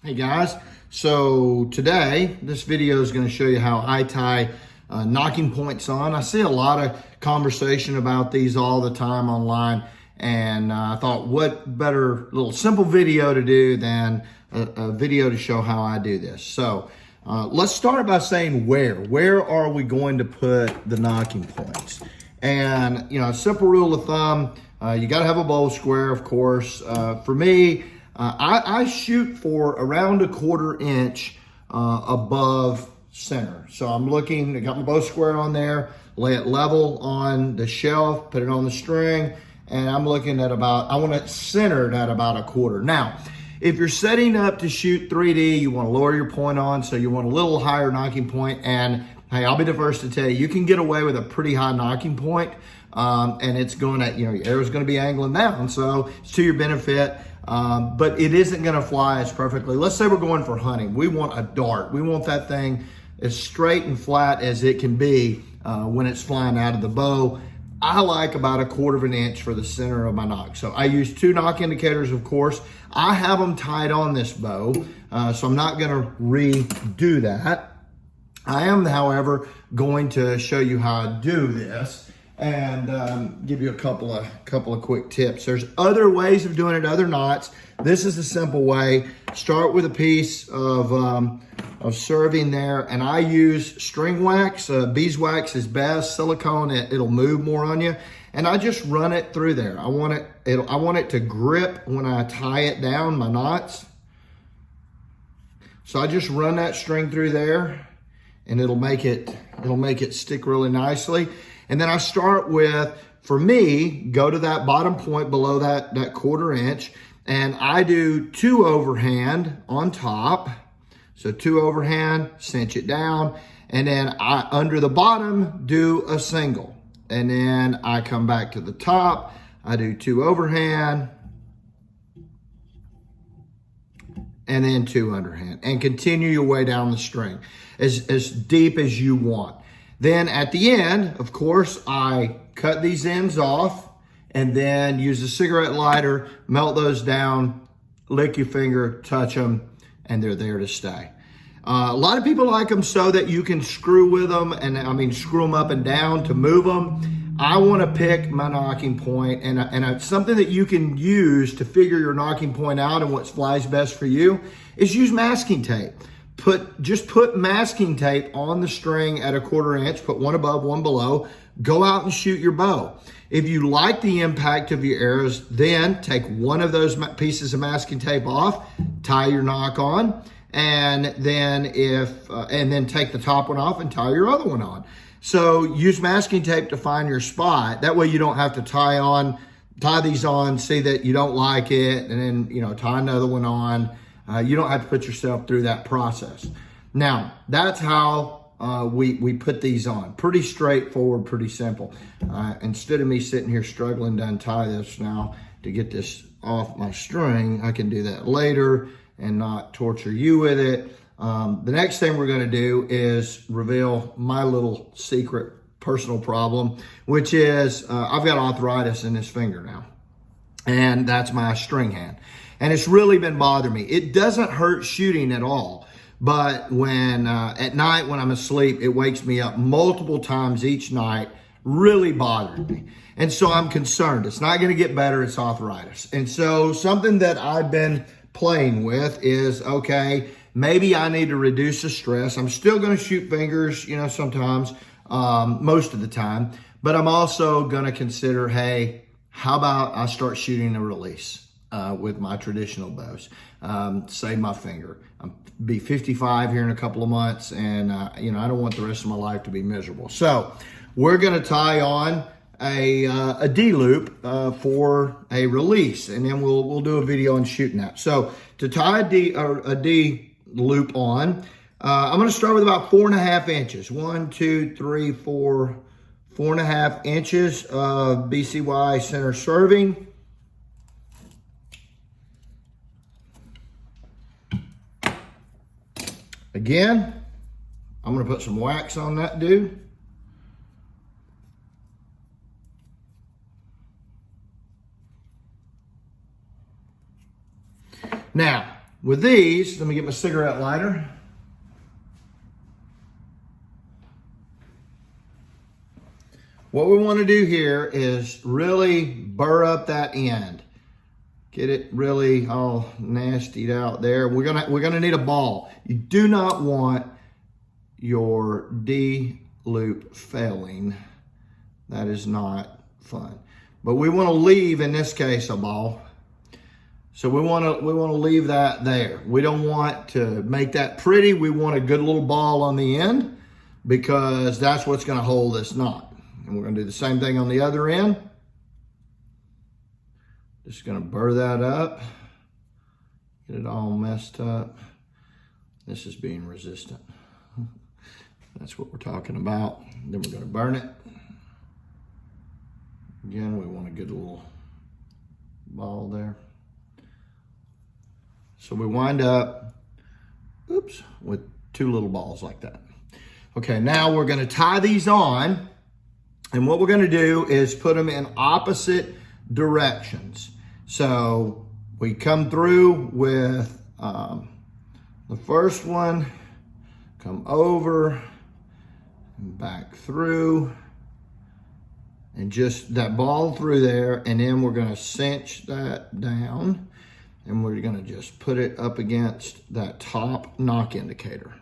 Hey guys, so today this video is going to show you how I tie knocking points on. I see a lot of conversation about these all the time online, and I thought what better little simple video to do than a video to show how I do this. So let's start by saying where are we going to put the knocking points? And a simple rule of thumb, you got to have a bowl square, of course. For me, I shoot for around a 1/4 inch above center. So I'm looking, I got my bow square on there, lay it level on the shelf, put it on the string, and I'm looking at I want it centered at about a 1/4. Now, if you're setting up to shoot 3D, you want to lower your point on, so you want a little higher knocking point, and hey, I'll be the first to tell you, you can get away with a pretty high knocking point, and it's going to, your arrow's going to be angling down, so it's to your benefit. But it isn't going to fly as perfectly. Let's say we're going for hunting. We want a dart. We want that thing as straight and flat as it can be when it's flying out of the bow. I like about a 1/4 inch for the center of my nock. So I use 2 knock indicators, of course. I have them tied on this bow, so I'm not going to redo that. I am, however, going to show you how I do this and give you a couple of quick tips. There's other ways of doing it, other knots. This is a simple way. Start with a piece of serving there, and I use string wax. Beeswax is best. Silicone, it'll move more on you, and I just run it through there. I want it to grip when I tie it down, my knots. So I just run that string through there, and it'll make it stick really nicely. And then I start with, for me, go to that bottom point below that 1/4 inch, and I do 2 overhand on top. So 2 overhand, cinch it down, and then I, under the bottom, do a single. And then I come back to the top, I do 2 overhand, and then 2 underhand, and continue your way down the string as deep as you want. Then at the end, of course, I cut these ends off and then use a cigarette lighter, melt those down, lick your finger, touch them, and they're there to stay. A lot of people like them so that you can screw with them, and screw them up and down to move them. I want to pick my knocking point, and something that you can use to figure your knocking point out and what flies best for you is use masking tape. Just put masking tape on the string at a 1/4 inch, put one above, one below, go out and shoot your bow. If you like the impact of your arrows, then take one of those pieces of masking tape off, tie your knock on, and then take the top one off and tie your other one on. So use masking tape to find your spot. That way you don't have to tie these on, see that you don't like it, and then tie another one on. You don't have to put yourself through that process. Now, that's how we put these on. Pretty straightforward, pretty simple. Instead of me sitting here struggling to untie this now to get this off my string, I can do that later and not torture you with it. The next thing we're going to do is reveal my little secret personal problem, which is I've got arthritis in this finger now, and that's my string hand. And it's really been bothering me. It doesn't hurt shooting at all, but when at night when I'm asleep, it wakes me up multiple times each night, really bothering me. And so I'm concerned. It's not going to get better. It's arthritis. And so something that I've been playing with is, okay, maybe I need to reduce the stress. I'm still going to shoot fingers, sometimes, most of the time, but I'm also going to consider, hey, how about I start shooting a release? With my traditional bows, save my finger. I'll be 55 here in a couple of months, and I don't want the rest of my life to be miserable. So we're going to tie on a D loop for a release, and then we'll do a video on shooting that. So to tie a D loop on, I'm going to start with about 4.5 inches. 1, 2, 3, 4, 4.5 inches of BCY center serving. Again, I'm going to put some wax on that dude. Now, with these, let me get my cigarette lighter. What we want to do here is really burr up that end. Get it really all nastied out there. We're gonna need a ball. You do not want your D loop failing. That is not fun. But we want to leave, in this case, a ball. So we want to leave that there. We don't want to make that pretty. We want a good little ball on the end because that's what's going to hold this knot. And we're going to do the same thing on the other end. Just going to burr that up. Get it all messed up. This is being resistant. That's what we're talking about. Then we're going to burn it. Again, we want a good little ball there. So we wind up, oops, with two little balls like that. Okay, now we're going to tie these on. And what we're going to do is put them in opposite directions. So we come through with the first one, come over, and back through, and just that ball through there, and then we're going to cinch that down, and we're going to just put it up against that top knock indicator.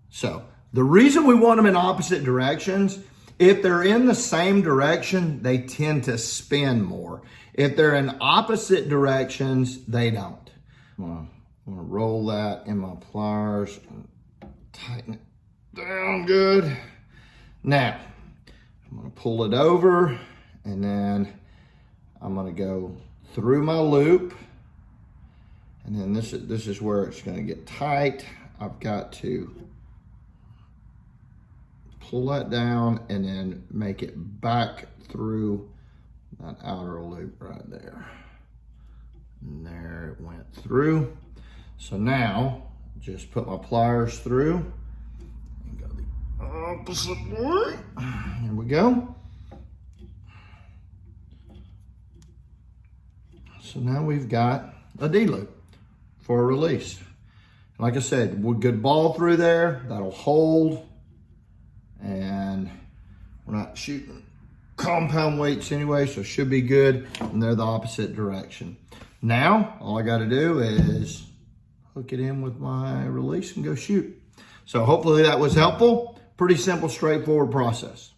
So the reason we want them in opposite directions, if they're in the same direction, they tend to spin more. If they're in opposite directions, they don't. I'm gonna roll that in my pliers and tighten it down good. Now, I'm gonna pull it over, and then I'm gonna go through my loop, and then this is where it's gonna get tight. I've got to pull that down and then make it back through that outer loop right there. And there it went through. So now, just put my pliers through and go the opposite way. Here we go. So now we've got a D loop for a release. Like I said, with good ball through there, that'll hold. And we're not shooting compound weights anyway, so it should be good. And they're the opposite direction. Now, all I got to do is hook it in with my release and go shoot. So hopefully that was helpful. Pretty simple, straightforward process.